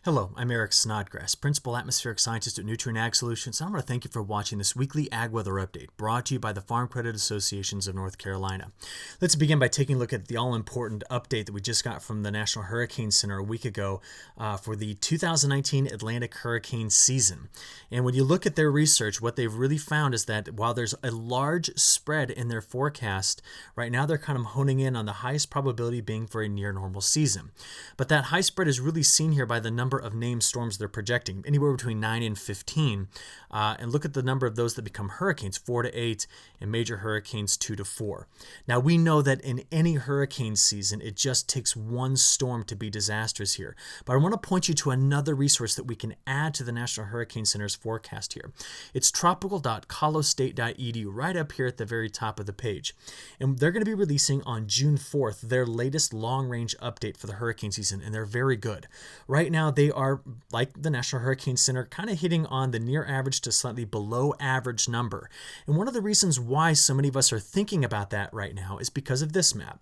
Hello, I'm Eric Snodgrass, Principal Atmospheric Scientist at Nutrient Ag Solutions, and I want to thank you for watching this weekly Ag Weather Update brought to you by the Farm Credit Associations of North Carolina. Let's begin by taking a look at the all-important update that we just got from the National Hurricane Center a week ago for the 2019 Atlantic hurricane season. And when you look at their research, what they've really found is that while there's a large spread in their forecast, right now they're kind of honing in on the highest probability being for a near normal season. But that high spread is really seen here by the number of named storms they're projecting, anywhere between 9 and 15. And look at the number of those that become hurricanes, 4 to 8, and major hurricanes, 2 to 4. Now, we know that in any hurricane season, it just takes one storm to be disastrous here. But I want to point you to another resource that we can add to the National Hurricane Center's forecast here. It's tropical.colostate.edu, right up here at the very top of the page. And they're going to be releasing on June 4th their latest long-range update for the hurricane season, and they're very good. Right now, they are, like the National Hurricane Center, kind of hitting on the near average to slightly below average number. And one of the reasons why so many of us are thinking about that right now is because of this map.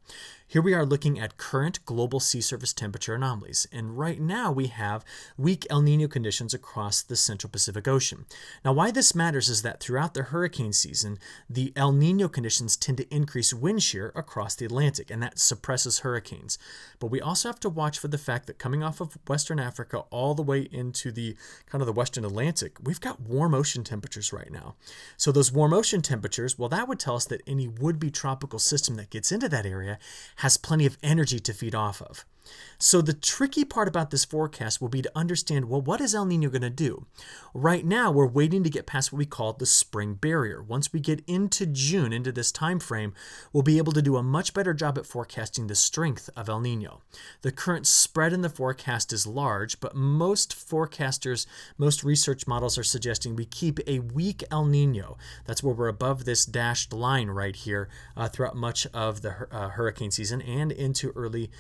Here we are looking at current global sea surface temperature anomalies, and right now we have weak El Nino conditions across the Central Pacific Ocean. Now, why this matters is that throughout the hurricane season, the El Nino conditions tend to increase wind shear across the Atlantic, and that suppresses hurricanes. But we also have to watch for the fact that coming off of Western Africa all the way into the kind of the Western Atlantic, we've got warm ocean temperatures right now. So those warm ocean temperatures, well, that would tell us that any would-be tropical system that gets into that area has plenty of energy to feed off of. So the tricky part about this forecast will be to understand, well, what is El Nino going to do? Right now, we're waiting to get past what we call the spring barrier. Once we get into June, into this time frame, we'll be able to do a much better job at forecasting the strength of El Nino. The current spread in the forecast is large, but most forecasters, most research models are suggesting we keep a weak El Nino. That's where we're above this dashed line right here throughout much of the hurricane season and into early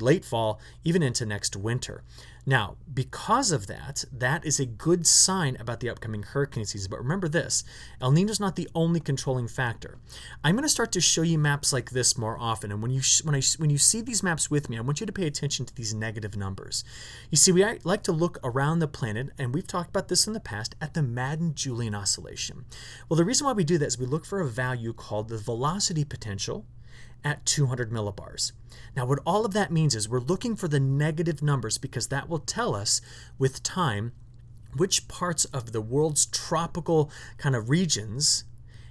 late fall, even into next winter. Now, because of that, that is a good sign about the upcoming hurricane season. But remember this, El Nino is not the only controlling factor. I'm going to start to show you maps like this more often. And when you see these maps with me, I want you to pay attention to these negative numbers. You see, we like to look around the planet, and we've talked about this in the past, at the Madden-Julian oscillation. Well, the reason why we do that is we look for a value called the velocity potential at 200 millibars. Now, what all of that means is we're looking for the negative numbers because that will tell us with time which parts of the world's tropical kind of regions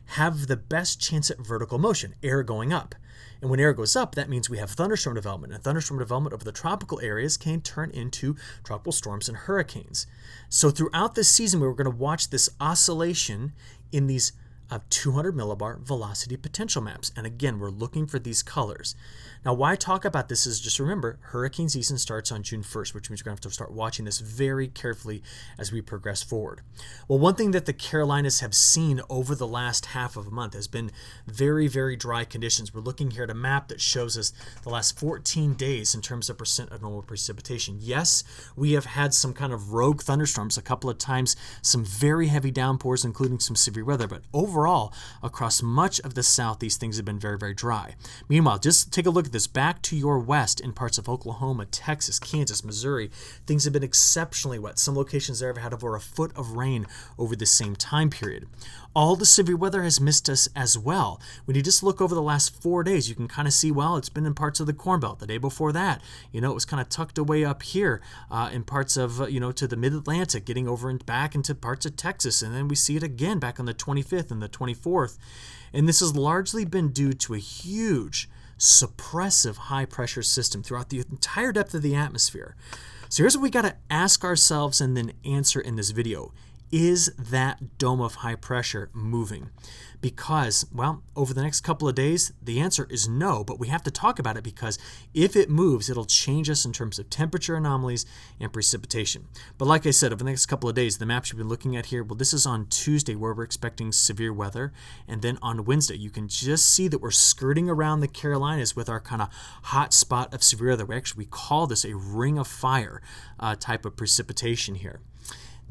have the best chance at vertical motion, air going up. And when air goes up, that means we have thunderstorm development. And thunderstorm development over the tropical areas can turn into tropical storms and hurricanes. So throughout this season, we're going to watch this oscillation in these 200 millibar velocity potential maps. And again, we're looking for these colors. Now, why I talk about this is just remember, hurricane season starts on June 1st, which means you're going to have to start watching this very carefully as we progress forward. Well, one thing that the Carolinas have seen over the last half of a month has been very, very dry conditions. We're looking here at a map that shows us the last 14 days in terms of percent of normal precipitation. Yes, we have had some kind of rogue thunderstorms a couple of times, some very heavy downpours, including some severe weather, but overall, across much of the southeast, things have been very, very dry. Meanwhile, just take a look at this back to your west in parts of Oklahoma, Texas, Kansas, Missouri. Things have been exceptionally wet. Some locations there have had over a foot of rain over the same time period. All the severe weather has missed us as well. When you just look over the last 4 days, you can kind of see, well, it's been in parts of the Corn Belt. The day before that, it was kind of tucked away up here in parts of, to the mid-Atlantic, getting over and back into parts of Texas. And then we see it again back on the 25th and the 24th. And this has largely been due to a huge suppressive high-pressure system throughout the entire depth of the atmosphere. So here's what we got to ask ourselves and then answer in this video. Is that dome of high pressure moving? Because, well, over the next couple of days, the answer is no, but we have to talk about it because if it moves, it'll change us in terms of temperature anomalies and precipitation. But like I said, over the next couple of days, the maps you've been looking at here, well, this is on Tuesday where we're expecting severe weather. And then on Wednesday, you can just see that we're skirting around the Carolinas with our kind of hot spot of severe weather. We call this a ring of fire type of precipitation here.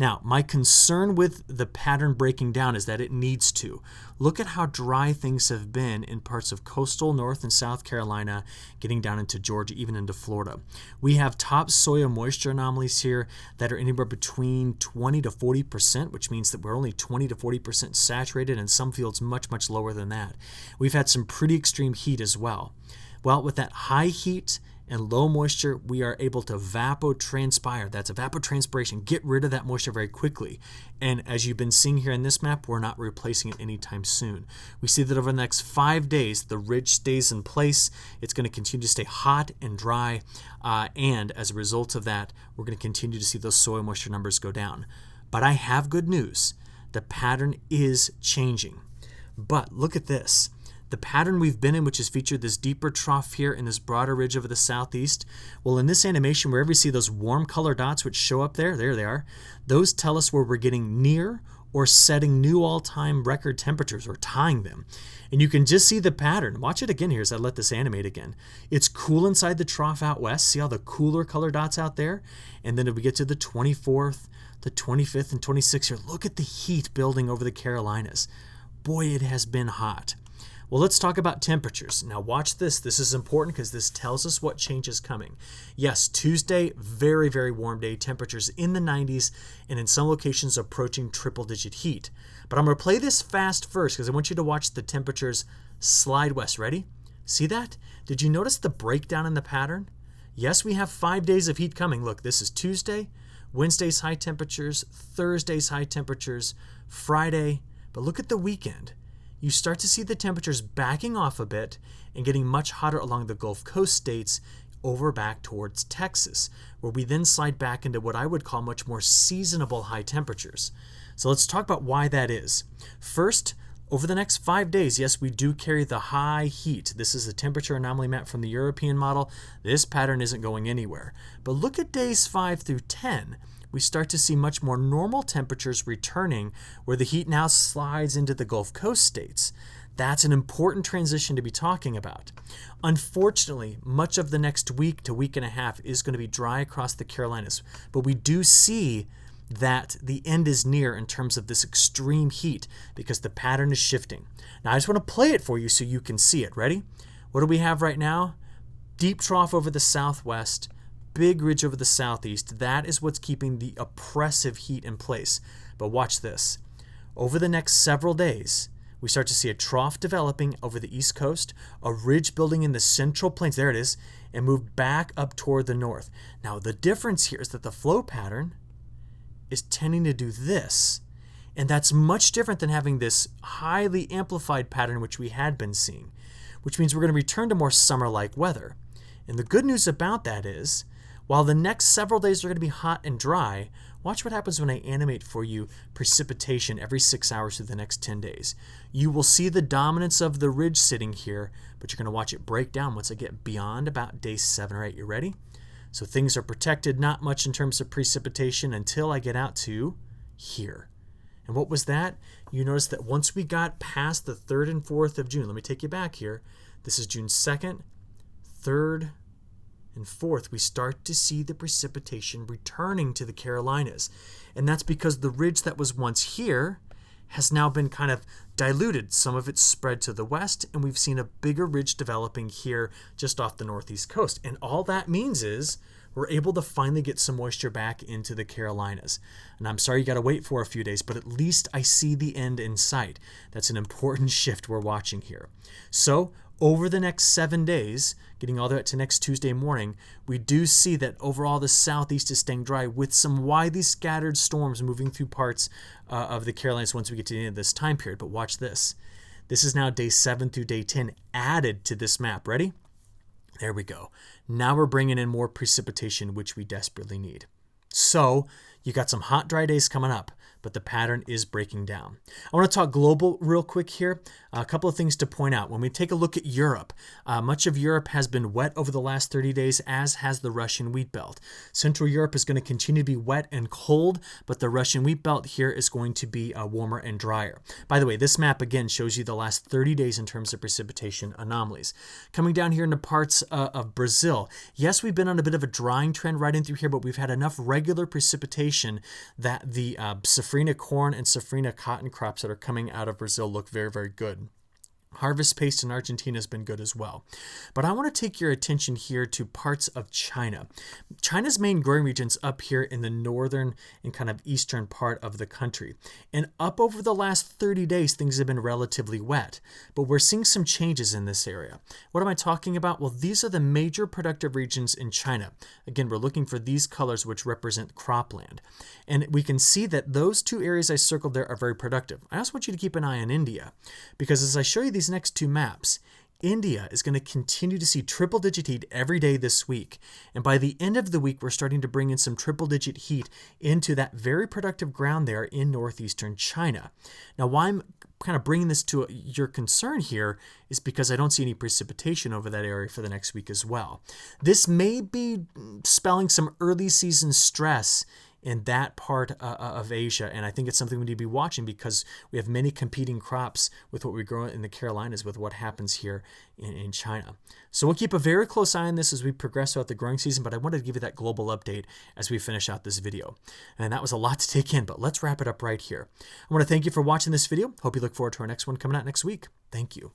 Now, my concern with the pattern breaking down is that it needs to. Look at how dry things have been in parts of coastal North and South Carolina, getting down into Georgia, even into Florida. We have top soil moisture anomalies here that are anywhere between 20 to 40%, which means that we're only 20 to 40% saturated, and some fields much, much lower than that. We've had some pretty extreme heat as well. Well, with that high heat and low moisture, we are able to evapotranspire. That's evapotranspiration. Get rid of that moisture very quickly. And as you've been seeing here in this map, we're not replacing it anytime soon. We see that over the next 5 days, the ridge stays in place. It's going to continue to stay hot and dry. And as a result of that, we're going to continue to see those soil moisture numbers go down. But I have good news. The pattern is changing. But look at this. The pattern we've been in, which has featured this deeper trough here and this broader ridge over the southeast, well, in this animation, wherever you see those warm color dots which show up there they are, those tell us where we're getting near or setting new all-time record temperatures or tying them. And you can just see the pattern. Watch it again here as I let this animate again. It's cool inside the trough out west. See all the cooler color dots out there? And then if we get to the 24th, the 25th, and 26th here, look at the heat building over the Carolinas. Boy, it has been hot. Well, let's talk about temperatures. Now watch this. This is important because this tells us what change is coming. Yes, Tuesday, very, very warm day. Temperatures in the 90s and in some locations approaching triple-digit heat. But I'm going to play this fast first because I want you to watch the temperatures slide west. Ready? See that? Did you notice the breakdown in the pattern? Yes, we have 5 days of heat coming. Look, this is Tuesday, Wednesday's high temperatures, Thursday's high temperatures, Friday. But look at the weekend. You start to see the temperatures backing off a bit and getting much hotter along the Gulf Coast states over back towards Texas, where we then slide back into what I would call much more seasonable high temperatures. So let's talk about why that is. First, over the next 5 days, yes, we do carry the high heat. This is the temperature anomaly map from the European model. This pattern isn't going anywhere. But look at days 5 through 10. We start to see much more normal temperatures returning where the heat now slides into the Gulf Coast states. That's an important transition to be talking about. Unfortunately, much of the next week to week and a half is going to be dry across the Carolinas, but we do see that the end is near in terms of this extreme heat because the pattern is shifting. Now I just want to play it for you so you can see it. Ready? What do we have right now? Deep trough over the southwest, big ridge over the southeast. That is what's keeping the oppressive heat in place. But watch this. Over the next several days, we start to see a trough developing over the east coast, a ridge building in the central plains, there it is, and move back up toward the north. Now the difference here is that the flow pattern is tending to do this. And that's much different than having this highly amplified pattern which we had been seeing, which means we're going to return to more summer-like weather. And the good news about that is, while the next several days are going to be hot and dry, watch what happens when I animate for you precipitation every 6 hours through the next 10 days. You will see the dominance of the ridge sitting here, but you're going to watch it break down once I get beyond about day 7 or 8. You ready? So things are protected, not much in terms of precipitation until I get out to here. And what was that? You notice that once we got past the 3rd and 4th of June, let me take you back here. This is June 2nd, 3rd, and 4th, we start to see the precipitation returning to the Carolinas. And that's because the ridge that was once here has now been kind of diluted. Some of it's spread to the west, and we've seen a bigger ridge developing here just off the northeast coast. And all that means is we're able to finally get some moisture back into the Carolinas. And I'm sorry you got to wait for a few days, but at least I see the end in sight. That's an important shift we're watching here. So over the next 7 days, getting all the way to next Tuesday morning, we do see that overall the southeast is staying dry with some widely scattered storms moving through parts of the Carolinas once we get to the end of this time period. But watch this. This is now day 7 through day 10 added to this map. Ready? There we go. Now we're bringing in more precipitation, which we desperately need. So you got some hot, dry days coming up, but the pattern is breaking down. I want to talk global real quick here. A couple of things to point out. When we take a look at Europe, much of Europe has been wet over the last 30 days, as has the Russian wheat belt. Central Europe is going to continue to be wet and cold, but the Russian wheat belt here is going to be warmer and drier. By the way, this map again shows you the last 30 days in terms of precipitation anomalies. Coming down here into parts of Brazil, yes, we've been on a bit of a drying trend right in through here, but we've had enough regular precipitation that the safrinha corn and safrinha cotton crops that are coming out of Brazil look very, very good. Harvest pace in Argentina has been good as well. But I want to take your attention here to parts of China. China's main growing region's up here in the northern and kind of eastern part of the country. And up over the last 30 days, things have been relatively wet. But we're seeing some changes in this area. What am I talking about? Well, these are the major productive regions in China. Again, we're looking for these colors which represent cropland. And we can see that those two areas I circled there are very productive. I also want you to keep an eye on India, because as I show you these next two maps, India is going to continue to see triple-digit heat every day this week. And by the end of the week, we're starting to bring in some triple-digit heat into that very productive ground there in northeastern China. Now, why I'm kind of bringing this to your concern here is because I don't see any precipitation over that area for the next week as well. This may be spelling some early season stress in that part of Asia, and I think it's something we need to be watching because we have many competing crops with what we grow in the Carolinas with what happens here in China. So we'll keep a very close eye on this as we progress throughout the growing season, but I wanted to give you that global update as we finish out this video. And that was a lot to take in, but let's wrap it up right here. I want to thank you for watching this video. Hope you look forward to our next one coming out next week. Thank you.